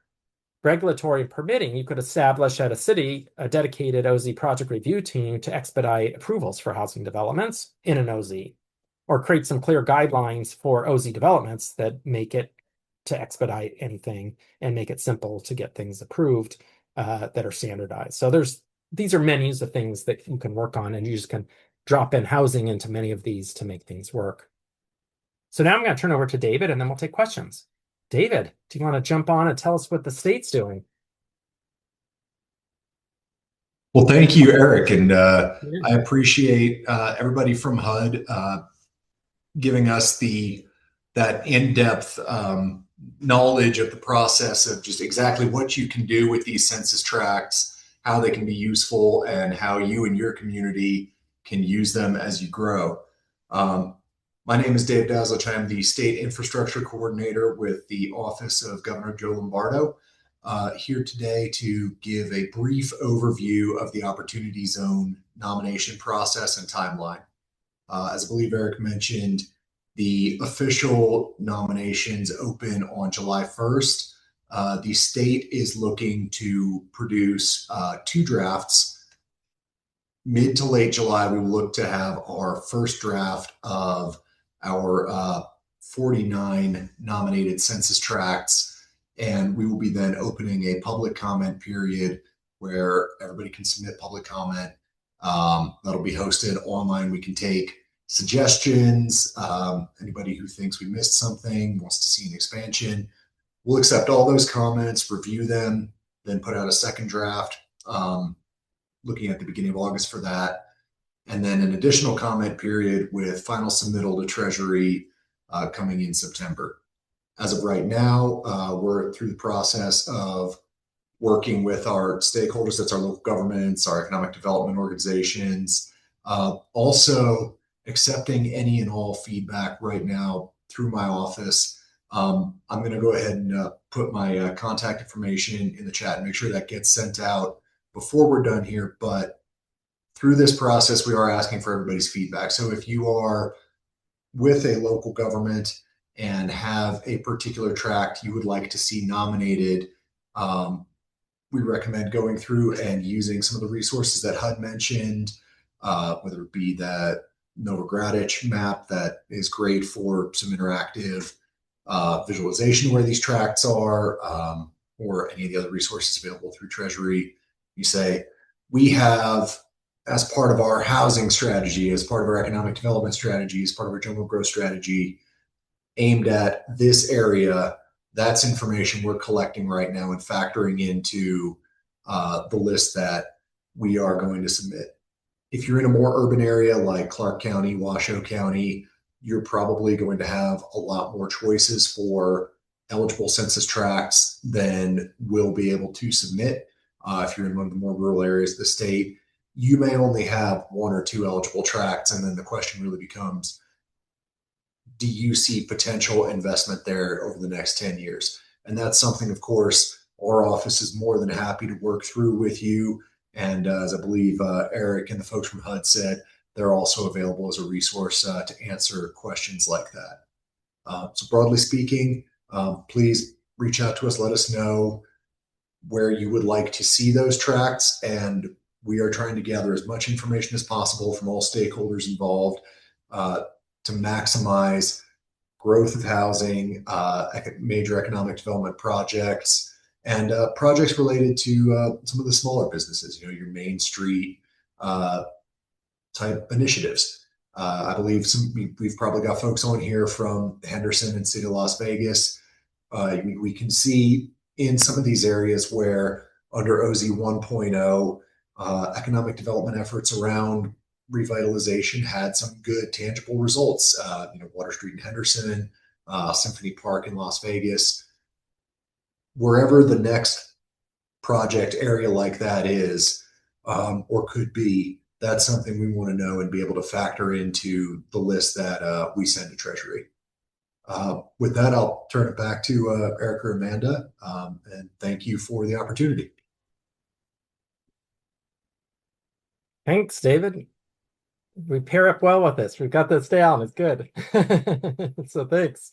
regulatory and permitting, you could establish at a city a dedicated OZ project review team to expedite approvals for housing developments in an OZ, or create some clear guidelines for OZ developments that make it to expedite anything and make it simple to get things approved that are standardized. So these are menus of things that you can work on, and you just can drop in housing into many of these to make things work. So now I'm going to turn over to David, and then we'll take questions. David, do you want to jump on and tell us what the state's doing? Well, thank you, Eric, and Yeah. I appreciate everybody from HUD giving us the that in-depth knowledge of the process of just exactly what you can do with these census tracts, how they can be useful, and how you and your community can use them as you grow. Um, my name is Dave Daslich. I am the State Infrastructure Coordinator with the Office of Governor Joe Lombardo. Here today to give a brief overview of the Opportunity Zone nomination process and timeline. As I believe Eric mentioned, the official nominations open on July 1st. The state is looking to produce two drafts. Mid to late July, we will look to have our first draft of our 49 nominated census tracts. And we will be then opening a public comment period where everybody can submit public comment. That'll be hosted online. We can take suggestions. Anybody who thinks we missed something, wants to see an expansion, we'll accept all those comments, review them, then put out a second draft, looking at the beginning of August for that. And then an additional comment period with final submittal to Treasury coming in September. As of right now, we're through the process of working with our stakeholders, that's our local governments, our economic development organizations, also accepting any and all feedback right now through my office. I'm going to go ahead and put my contact information in the chat and make sure that gets sent out before we're done here. But through this process, we are asking for everybody's feedback. So if you are with a local government and have a particular tract you would like to see nominated, we recommend going through and using some of the resources that HUD mentioned, whether it be that Novogradich map that is great for some interactive visualization where these tracts are, or any of the other resources available through Treasury. You say, we have, as part of our housing strategy, as part of our economic development strategy, as part of our general growth strategy, aimed at this area. That's information we're collecting right now and factoring into the list that we are going to submit. If you're in a more urban area like Clark County, Washoe County, you're probably going to have a lot more choices for eligible census tracts than we'll be able to submit. If you're in one of the more rural areas of the state, you may only have one or two eligible tracts. And then the question really becomes, do you see potential investment there over the next 10 years? And that's something, of course, our office is more than happy to work through with you. And as I believe Eric and the folks from HUD said, they're also available as a resource to answer questions like that. So broadly speaking, please reach out to us. Let us know where you would like to see those tracts. And we are trying to gather as much information as possible from all stakeholders involved to maximize growth of housing, major economic development projects, and projects related to some of the smaller businesses, your Main Street type initiatives. I believe we've probably got folks on here from Henderson and City of Las Vegas. We can see in some of these areas where under OZ 1.0, economic development efforts around revitalization had some good tangible results. Water Street in Henderson, Symphony Park in Las Vegas, wherever the next project area like that is, or could be, that's something we want to know and be able to factor into the list that we send to Treasury. With that, I'll turn it back to Eric or Amanda, and thank you for the opportunity. Thanks, David. We pair up well with this. We've got this down. It's good. So thanks.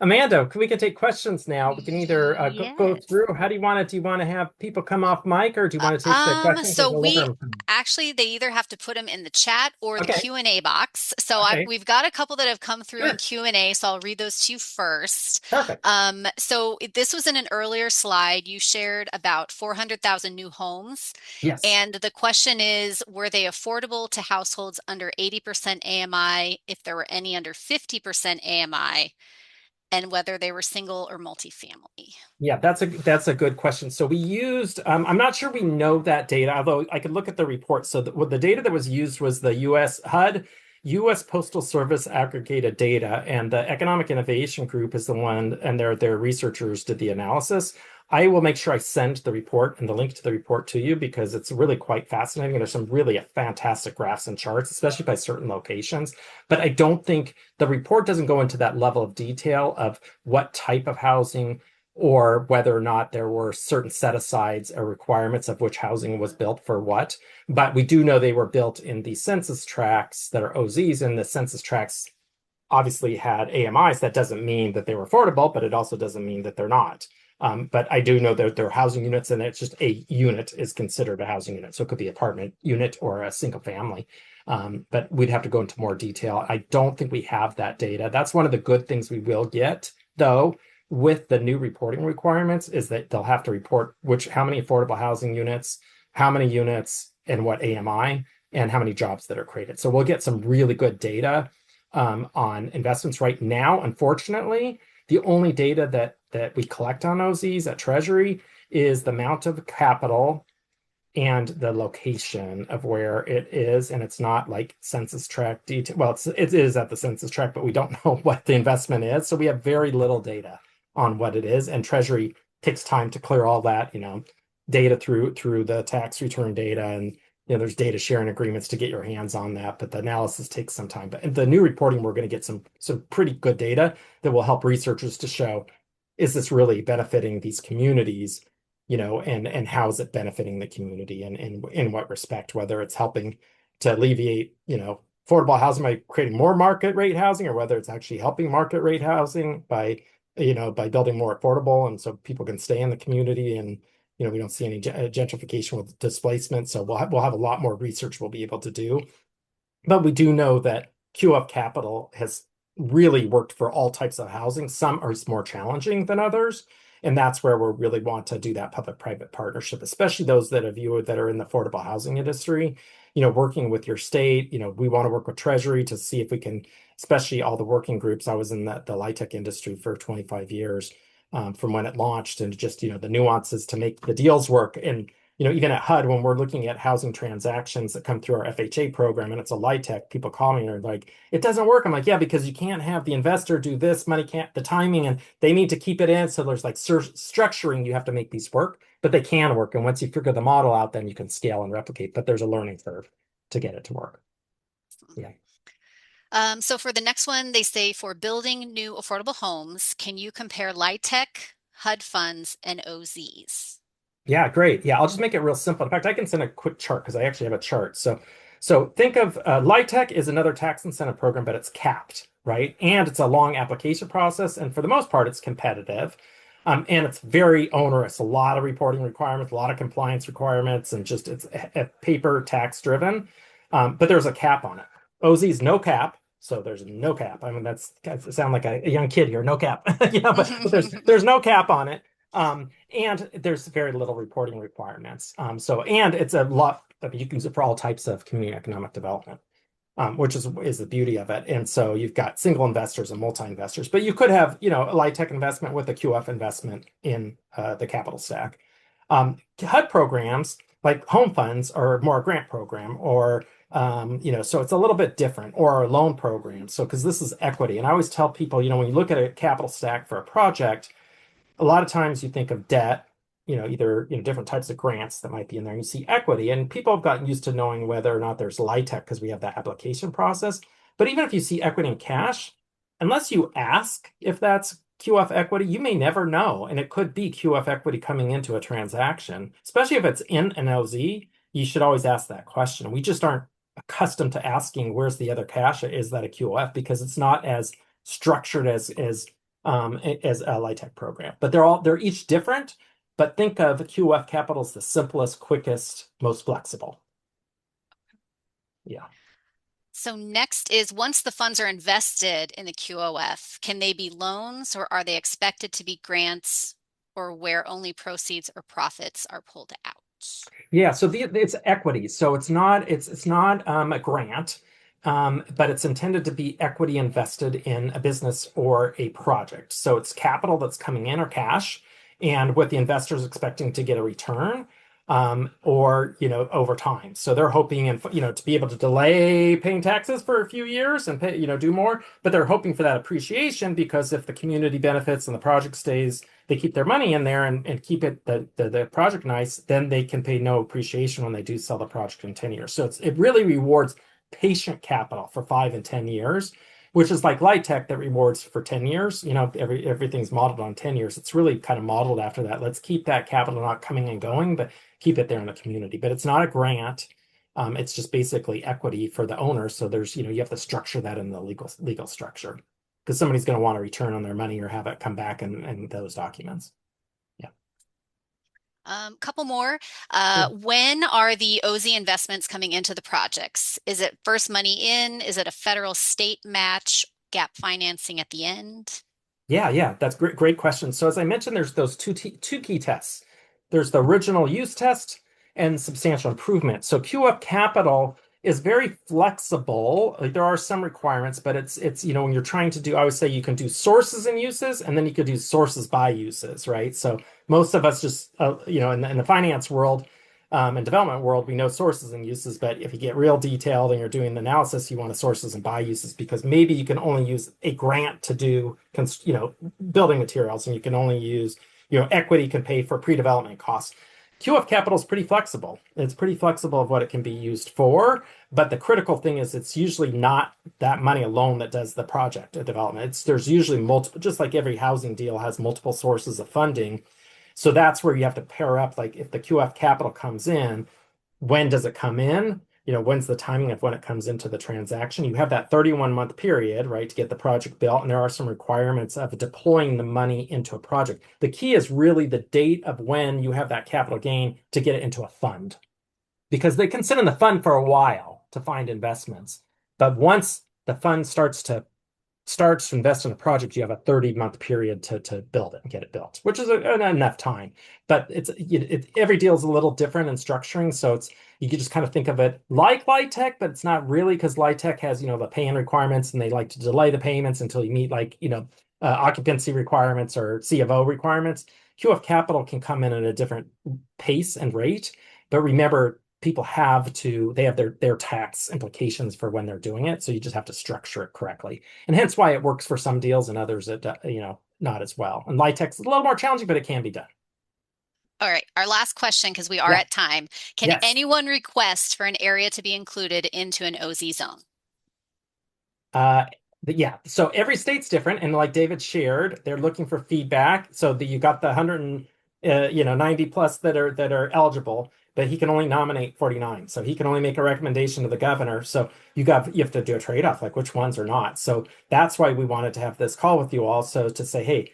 Amanda, we can take questions now. We can either go Yes. through. How do you want it? Do you want to have people come off mic, or do you want to take the questions and So deliver we them? actually, they either have to put them in the chat or the Okay. Q&A box. So Okay. we've got a couple that have come through in Sure. Q&A, so I'll read those to you first. Perfect. So this was in an earlier slide. You shared about 400,000 new homes. Yes. And the question is, were they affordable to households under 80% AMI if there were any under 50% AMI? and whether they were single or multifamily. Yeah, that's a good question. So we used, I'm not sure we know that data, although I could look at the report. So what the data that was used was the US HUD, US Postal Service aggregated data, and the Economic Innovation Group is the one, and their researchers did the analysis. I will make sure I send the report and the link to the report to you because it's really quite fascinating. There's some really fantastic graphs and charts, especially by certain locations. But I don't think the report doesn't go into that level of detail of what type of housing or whether or not there were certain set-asides or requirements of which housing was built for what. But we do know they were built in the census tracts that are OZs, and the census tracts obviously had AMIs. That doesn't mean that they were affordable, but it also doesn't mean that they're not. But I do know that there are housing units, and it's just a unit is considered a housing unit. So it could be an apartment unit or a single family. But we'd have to go into more detail. I don't think we have that data. That's one of the good things we will get, though, with the new reporting requirements is that they'll have to report how many affordable housing units, how many units, and what AMI, and how many jobs that are created. So we'll get some really good data on investments right now. Unfortunately, the only data that we collect on OZs at Treasury is the amount of capital and the location of where it is, and it's not like census tract detail. Well, it is at the census tract, but we don't know what the investment is, so we have very little data on what it is, and Treasury takes time to clear all that, data through the tax return data, and there's data sharing agreements to get your hands on that, but the analysis takes some time. But in the new reporting, we're going to get some pretty good data that will help researchers to show, is this really benefiting these communities, and how is it benefiting the community, and in what respect, whether it's helping to alleviate, affordable housing by creating more market rate housing, or whether it's actually helping market rate housing by building more affordable, and so people can stay in the community, and we don't see any gentrification with displacement. So we'll have a lot more research we'll be able to do. But we do know that QF Capital has really worked for all types of housing. Some are more challenging than others. And that's where we really want to do that public-private partnership, especially those that are in the affordable housing industry, working with your state. We want to work with Treasury to see if we can, especially all the working groups. I was in the LIHTC industry for 25 years, from when it launched, and just, the nuances to make the deals work. And even at HUD, when we're looking at housing transactions that come through our FHA program and it's a LIHTC, people call me and are like, it doesn't work. I'm like, yeah, because you can't have the investor do this, money can't, the timing, and they need to keep it in. So there's like structuring, you have to make these work, but they can work. And once you figure the model out, then you can scale and replicate, but there's a learning curve to get it to work. Yeah. So for the next one, they say for building new affordable homes, can you compare LIHTC, HUD funds, and OZs? Yeah, great. Yeah, I'll just make it real simple. In fact, I can send a quick chart because I actually have a chart. So think of LIHTC is another tax incentive program, but it's capped, right? And it's a long application process. And for the most part, it's competitive. And it's very onerous, a lot of reporting requirements, a lot of compliance requirements, and just it's a paper tax driven. But there's a cap on it. OZ's no cap. So there's no cap. I mean, I sound like a young kid here, no cap. But there's no cap on it. And there's very little reporting requirements. And it's a lot, you can use it for all types of community economic development, which is the beauty of it. And so you've got single investors and multi-investors, but you could have, a LIHTC investment with a QF investment in the capital stack. HUD programs like home funds are more a grant program, or so it's a little bit different, or a loan program. So because this is equity, and I always tell people, when you look at a capital stack for a project, a lot of times you think of debt, either different types of grants that might be in there. And you see equity, and people have gotten used to knowing whether or not there's LIHTC because we have that application process. But even if you see equity in cash, unless you ask if that's QF equity, you may never know, and it could be QF equity coming into a transaction. Especially if it's in an LZ, you should always ask that question. We just aren't accustomed to asking where's the other cash. Is that a QF? Because it's not as structured as a LIHTC program, but they're each different. But think of QF capital as the simplest, quickest, most flexible. Yeah. So next is once the funds are invested in the QOF, can they be loans or are they expected to be grants, or where only proceeds or profits are pulled out? Yeah, so it's equity. So it's not a grant. but it's intended to be equity invested in a business or a project. So it's capital that's coming in or cash, and what the investor's expecting to get a return, or over time. So they're hoping and to be able to delay paying taxes for a few years and pay do more, but they're hoping for that appreciation because if the community benefits and the project stays, they keep their money in there and keep the project nice, then they can pay no appreciation when they do sell the project in 10 years. So it really rewards patient capital for 5 and 10 years, which is like light tech that rewards for 10 years. Everything's modeled on 10 years. It's really kind of modeled after that. Let's keep that capital not coming and going, but keep it there in the community. But it's not a grant. It's just basically equity for the owner. So there's, you have to structure that in the legal structure because somebody's going to want a return on their money or have it come back in those documents. Yeah. Couple more. Sure. When are the OZ investments coming into the projects? Is it first money in? Is it a federal state match, gap financing at the end? Yeah, that's great question. So as I mentioned, there's those two key tests. There's the original use test and substantial improvement. So QF capital is very flexible. Like, there are some requirements, but it's when you're trying to do, I would say you can do sources and uses, and then you could do sources by uses, right? So most of us just in the finance world, and development world, we know sources and uses, but if you get real detailed and you're doing the analysis, you want to sources and buy uses because maybe you can only use a grant to do, building materials, and you can only use, equity can pay for pre-development costs. QF capital is pretty flexible. It's pretty flexible of what it can be used for, but the critical thing is it's usually not that money alone that does the project development. There's usually multiple, just like every housing deal has multiple sources of funding. So that's where you have to pair up, like if the QF capital comes in, when does it come in? When's the timing of when it comes into the transaction? You have that 31-month period, right, to get the project built. And there are some requirements of deploying the money into a project. The key is really the date of when you have that capital gain to get it into a fund, because they can sit in the fund for a while to find investments. But once the fund starts to invest in a project, you have a 30-month period to build it and get it built, which is enough time. But every deal is a little different in structuring. So you can just kind of think of it like light tech, but it's not really, because light tech has, the pay-in requirements, and they like to delay the payments until you meet occupancy requirements or C of O requirements. QF capital can come in at a different pace and rate. But remember, people they have their tax implications for when they're doing it. So you just have to structure it correctly. And hence why it works for some deals and others that, not as well. And LIHTC's a little more challenging, but it can be done. All right, our last question, because we are Yeah. at time. Can Yes. anyone request for an area to be included into an OZ zone? Yeah. So every state's different, and like David shared, they're looking for feedback. So that you got the 190 plus that are eligible, but he can only nominate 49. So he can only make a recommendation to the governor. So you have to do a trade-off, like which ones are not. So that's why we wanted to have this call with you also to say, hey,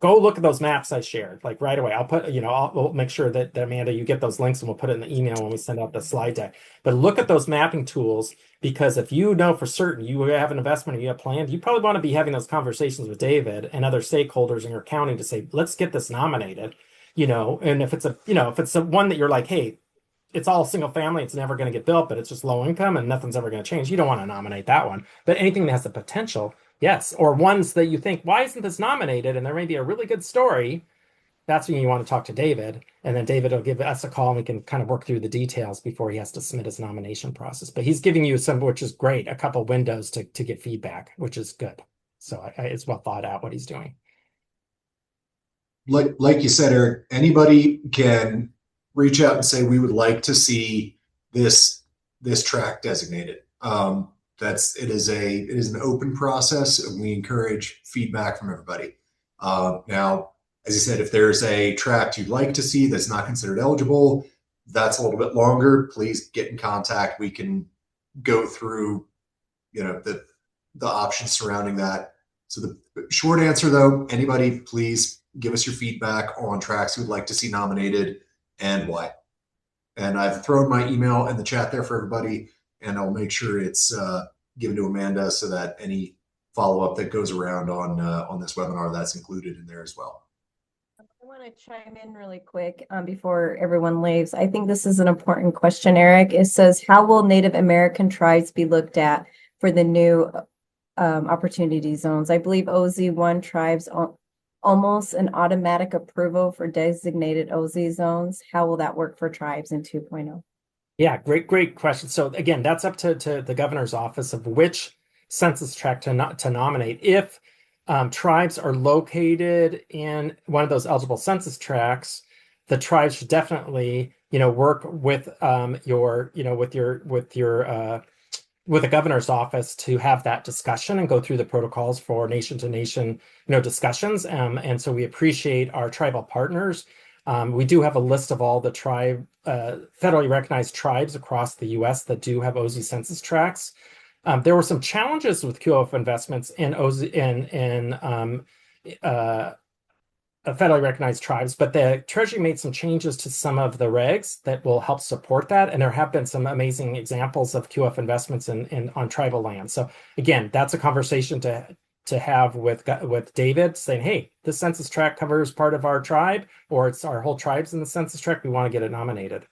go look at those maps I shared, like right away. I'll put, we'll make sure that Amanda, you get those links, and we'll put it in the email when we send out the slide deck. But look at those mapping tools, because if you know for certain you have an investment or you have planned, you probably want to be having those conversations with David and other stakeholders in your county to say, let's get this nominated, and if it's a one that you're like, hey, it's all single family, it's never going to get built, but it's just low income and nothing's ever going to change, you don't want to nominate that one. But anything that has the potential, yes. Or ones that you think, why isn't this nominated? And there may be a really good story. That's when you want to talk to David. And then David will give us a call, and we can kind of work through the details before he has to submit his nomination process. But he's giving you some, which is great, a couple windows to get feedback, which is good. So it's well thought out what he's doing. Like you said, Eric, anybody can reach out and say we would like to see this tract designated. It is an open process, and we encourage feedback from everybody. Now, as you said, if there's a tract you'd like to see that's not considered eligible, that's a little bit longer. Please get in contact. We can go through, the options surrounding that. So the short answer, though, anybody, please give us your feedback on tracts you would like to see nominated and why. And I've thrown my email in the chat there for everybody, and I'll make sure it's given to Amanda so that any follow-up that goes around on this webinar, that's included in there as well. I want want to chime in really quick before everyone leaves. I think this is an important question, Eric. It says, how will Native American tribes be looked at for the new opportunity zones? I believe OZ1 tribes almost an automatic approval for designated OZ zones. How will that work for tribes in 2.0? Yeah, great question. So again, that's up to the governor's office of which census tract to nominate. If tribes are located in one of those eligible census tracts, the tribes should definitely, work with with the governor's office to have that discussion and go through the protocols for nation to nation, discussions. And so we appreciate our tribal partners. We do have a list of all the federally recognized tribes across the U.S. that do have OZ census tracts. There were some challenges with QF investments in OZ federally recognized tribes, but the Treasury made some changes to some of the regs that will help support that. And there have been some amazing examples of QF investments on tribal land. So again, that's a conversation to have with David, saying, hey, this census tract covers part of our tribe, or it's our whole tribe's in the census tract. We want to get it nominated.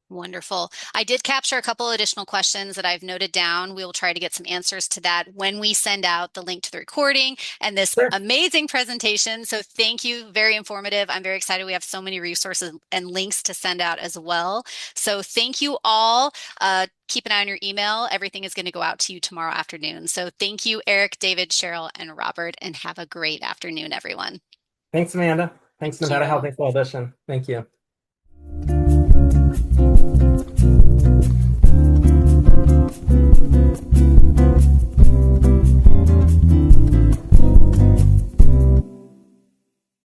Wonderful. I did capture a couple additional questions that I've noted down. We will try to get some answers to that when we send out the link to the recording and this Sure. amazing presentation. So thank you. Very informative. I'm very excited. We have so many resources and links to send out as well. So thank you all. Keep an eye on your email. Everything is going to go out to you tomorrow afternoon. So thank you, Eric, David, Cheryl, and Robert, and have a great afternoon, everyone. Thanks, Amanda. Thanks, Thank Nevada you. Health Coalition. Thank you.